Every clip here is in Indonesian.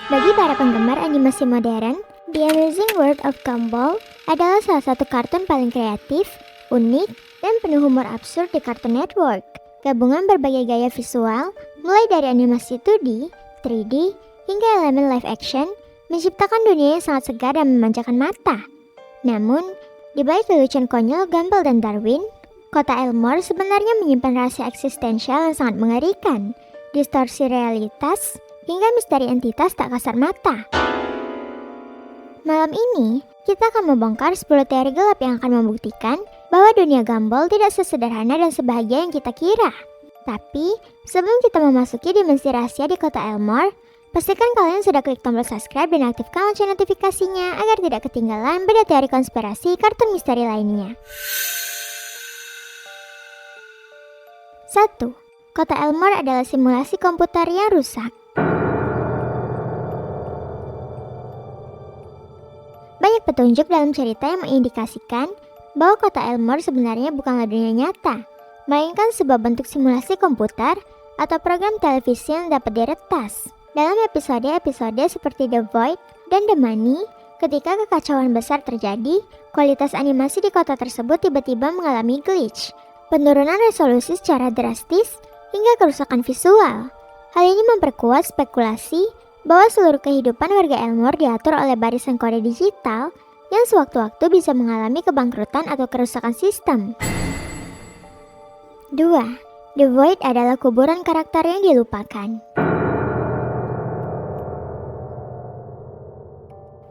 Bagi para penggemar animasi modern, The Amazing World of Gumball adalah salah satu kartun paling kreatif, unik, dan penuh humor absurd di Cartoon Network. Gabungan berbagai gaya visual, mulai dari animasi 2D, 3D, hingga elemen live action, menciptakan dunia yang sangat segar dan memanjakan mata. Namun, di balik lelucon konyol Gumball dan Darwin, kota Elmore sebenarnya menyimpan rahasia eksistensial yang sangat mengerikan, distorsi realitas, hingga misteri entitas tak kasat mata. Malam ini, kita akan membongkar 10 teori gelap yang akan membuktikan bahwa dunia Gumball tidak sesederhana dan sebahagia yang kita kira. Tapi, sebelum kita memasuki dimensi rahasia di kota Elmore, pastikan kalian sudah klik tombol subscribe dan aktifkan lonceng notifikasinya agar tidak ketinggalan beda teori konspirasi kartun misteri lainnya. 1. Kota Elmore adalah simulasi komputer yang rusak. Banyak petunjuk dalam cerita yang mengindikasikan bahwa kota Elmore sebenarnya bukanlah dunia nyata, melainkan sebuah bentuk simulasi komputer atau program televisi yang dapat diretas. Dalam episode-episode seperti The Void dan The Mummy, ketika kekacauan besar terjadi, kualitas animasi di kota tersebut tiba-tiba mengalami glitch, penurunan resolusi secara drastis, hingga kerusakan visual. Hal ini memperkuat spekulasi bahwa seluruh kehidupan warga Elmore diatur oleh barisan kode digital yang sewaktu-waktu bisa mengalami kebangkrutan atau kerusakan sistem. 2. The Void adalah kuburan karakter yang dilupakan.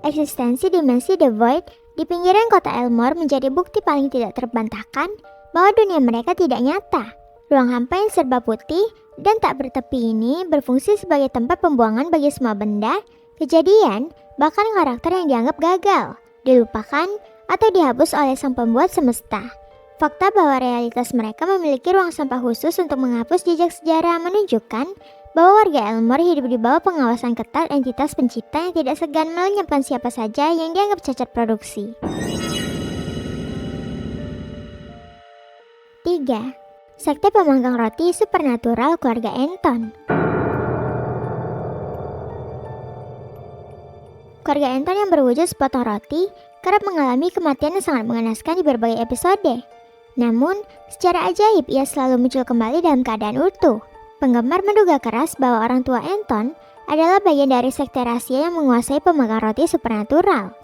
Eksistensi dimensi The Void di pinggiran kota Elmore menjadi bukti paling tidak terbantahkan bahwa dunia mereka tidak nyata. Ruang hampa yang serba putih dan tak bertepi ini berfungsi sebagai tempat pembuangan bagi semua benda, kejadian, bahkan karakter yang dianggap gagal, dilupakan, atau dihapus oleh sang pembuat semesta. Fakta bahwa realitas mereka memiliki ruang sampah khusus untuk menghapus jejak sejarah menunjukkan bahwa warga Elmore hidup di bawah pengawasan ketat entitas pencipta yang tidak segan melenyapkan siapa saja yang dianggap cacat produksi. 3. Sekte pemanggang roti supernatural keluarga Anton. Keluarga Anton yang berwujud sepotong roti kerap mengalami kematian yang sangat mengenaskan di berbagai episode. Namun, secara ajaib ia selalu muncul kembali dalam keadaan utuh. Penggemar menduga keras bahwa orang tua Anton adalah bagian dari sekte rahasia yang menguasai pemegang roti supernatural.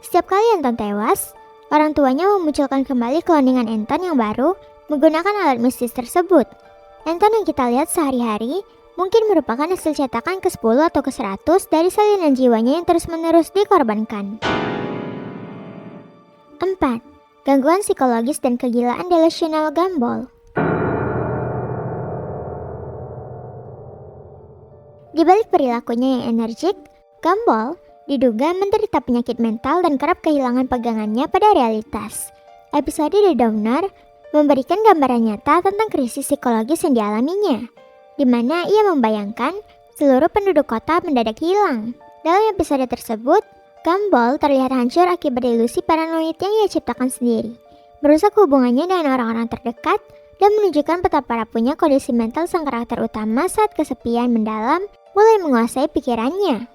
Setiap kali Anton tewas, orang tuanya memunculkan kembali cloningan Anton yang baru menggunakan alat mistis tersebut. Anton yang kita lihat sehari-hari mungkin merupakan hasil cetakan ke-10 atau ke-100 dari salinan jiwanya yang terus-menerus dikorbankan. 4. Gangguan psikologis dan kegilaan delusional Gumball. Di balik perilakunya yang energik, Gumball diduga menderita penyakit mental dan kerap kehilangan pegangannya pada realitas. Episode The Downer memberikan gambaran nyata tentang krisis psikologis yang dialaminya, di mana ia membayangkan seluruh penduduk kota mendadak hilang. Dalam episode tersebut, Gumball terlihat hancur akibat ilusi paranoid yang ia ciptakan sendiri, merusak hubungannya dengan orang-orang terdekat, dan menunjukkan betapa rapuhnya kondisi mental sang karakter utama saat kesepian mendalam mulai menguasai pikirannya.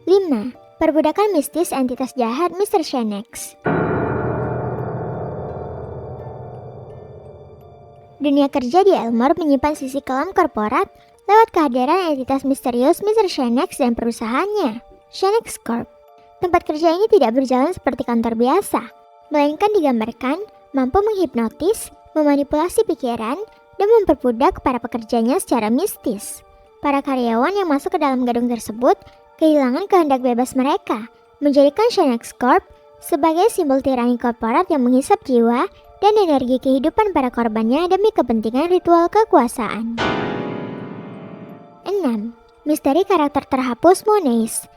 5. Perbudakan mistis entitas jahat Mr. Shenex. Dunia kerja di Elmore menyimpan sisi kelam korporat lewat kehadiran entitas misterius Mr. Shenex dan perusahaannya, Shenex Corp. Tempat kerja ini tidak berjalan seperti kantor biasa, melainkan digambarkan mampu menghipnotis, memanipulasi pikiran, dan memperbudak para pekerjanya secara mistis. Para karyawan yang masuk ke dalam gedung tersebut kehilangan kehendak bebas mereka, menjadikan Shenex Corp sebagai simbol tirani korporat yang menghisap jiwa dan energi kehidupan para korbannya demi kepentingan ritual kekuasaan. 6. Misteri karakter terhapus Monace.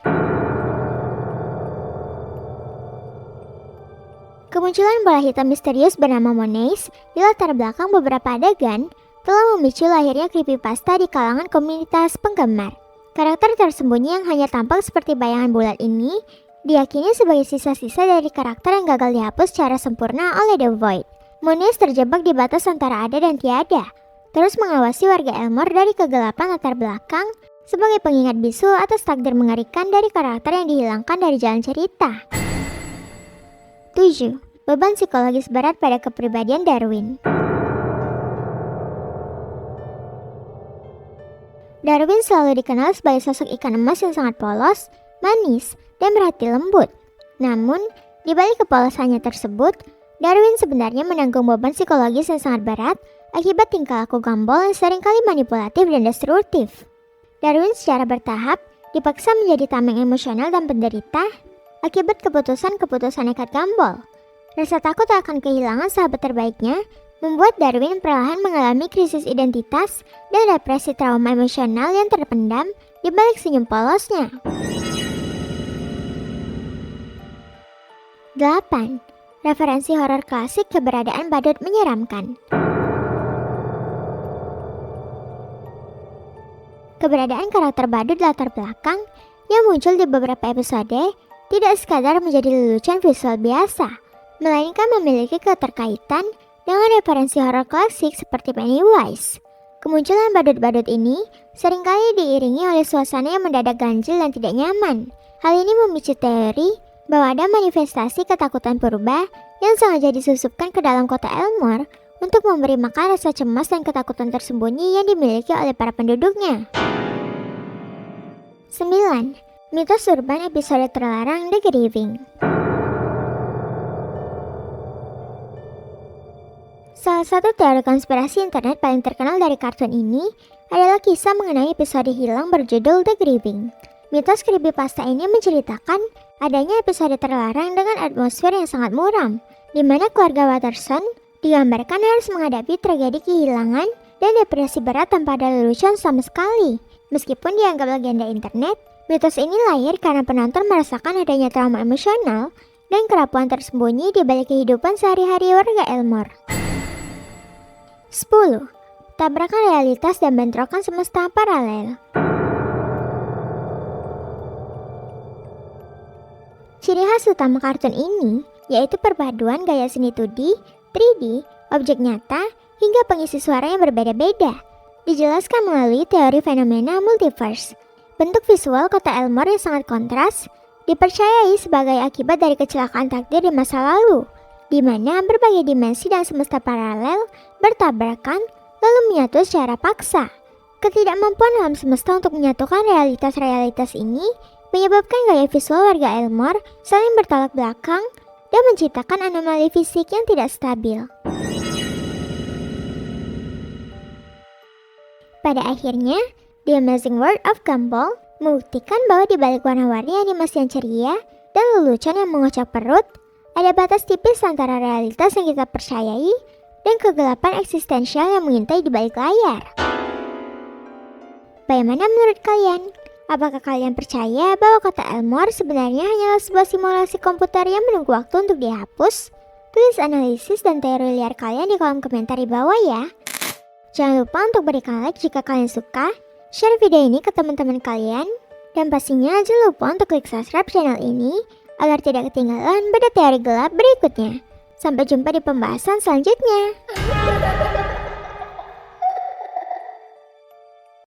Kemunculan bola hitam misterius bernama Monace di latar belakang beberapa adegan telah memicu lahirnya creepypasta di kalangan komunitas penggemar. Karakter tersembunyi yang hanya tampak seperti bayangan bulat ini diyakini sebagai sisa-sisa dari karakter yang gagal dihapus secara sempurna oleh The Void. Monace terjebak di batas antara ada dan tiada, terus mengawasi warga Elmore dari kegelapan latar belakang sebagai pengingat bisu atas takdir mengerikan dari karakter yang dihilangkan dari jalan cerita. 7. Beban psikologis berat pada kepribadian Darwin. Darwin selalu dikenal sebagai sosok ikan emas yang sangat polos, manis, dan berhati lembut. Namun, di balik kepolosannya tersebut, Darwin sebenarnya menanggung beban psikologis yang sangat berat akibat tingkah laku Gumball yang seringkali manipulatif dan destruktif. Darwin secara bertahap dipaksa menjadi tameng emosional dan penderita akibat keputusan-keputusan nekat Gumball. Rasa takut akan kehilangan sahabat terbaiknya membuat Darwin perlahan mengalami krisis identitas dan depresi trauma emosional yang terpendam di balik senyum polosnya. 8. Referensi horor klasik keberadaan badut menyeramkan. Keberadaan karakter badut latar belakang yang muncul di beberapa episode tidak sekadar menjadi lelucon visual biasa, melainkan memiliki keterkaitan dengan referensi horor klasik seperti Pennywise. Kemunculan badut-badut ini seringkali diiringi oleh suasana yang mendadak ganjil dan tidak nyaman. Hal ini memicu teori bahwa ada manifestasi ketakutan purba yang sengaja disusupkan ke dalam kota Elmore untuk memberi makan rasa cemas dan ketakutan tersembunyi yang dimiliki oleh para penduduknya. 9. Mitos urban episode terlarang The Grieving. Salah satu teori konspirasi internet paling terkenal dari kartun ini adalah kisah mengenai episode hilang berjudul The Grieving. Mitos creepypasta ini menceritakan adanya episode terlarang dengan atmosfer yang sangat muram, di mana keluarga Watterson digambarkan harus menghadapi tragedi kehilangan dan depresi berat tanpa ada lelucon sama sekali. Meskipun dianggap legenda internet, mitos ini lahir karena penonton merasakan adanya trauma emosional dan kerapuhan tersembunyi di balik kehidupan sehari-hari warga Elmore. 10. Tabrakan realitas dan bentrokan semesta paralel. Ciri khas utama kartun ini yaitu perpaduan gaya seni 2D, 3D, objek nyata, hingga pengisi suara yang berbeda-beda. Dijelaskan melalui teori fenomena multiverse. Bentuk visual kota Elmore yang sangat kontras dipercayai sebagai akibat dari kecelakaan takdir di masa lalu, di mana berbagai dimensi dan semesta paralel bertabrakan lalu menyatu secara paksa. Ketidakmampuan alam semesta untuk menyatukan realitas-realitas ini menyebabkan gaya visual warga Elmore saling bertolak belakang dan menciptakan anomali fisik yang tidak stabil. Pada akhirnya, The Amazing World of Gumball membuktikan bahwa di balik warna-warni animasi yang ceria dan lelucon yang mengocok perut, ada batas tipis antara realitas yang kita percayai dan kegelapan eksistensial yang mengintai di balik layar. Bagaimana menurut kalian? Apakah kalian percaya bahwa kota Elmore sebenarnya hanyalah sebuah simulasi komputer yang menunggu waktu untuk dihapus? Tulis analisis dan teori liar kalian di kolom komentar di bawah ya. Jangan lupa untuk berikan like jika kalian suka, share video ini ke teman-teman kalian, dan pastinya jangan lupa untuk klik subscribe channel ini agar tidak ketinggalan pada teori gelap berikutnya. Sampai jumpa di pembahasan selanjutnya.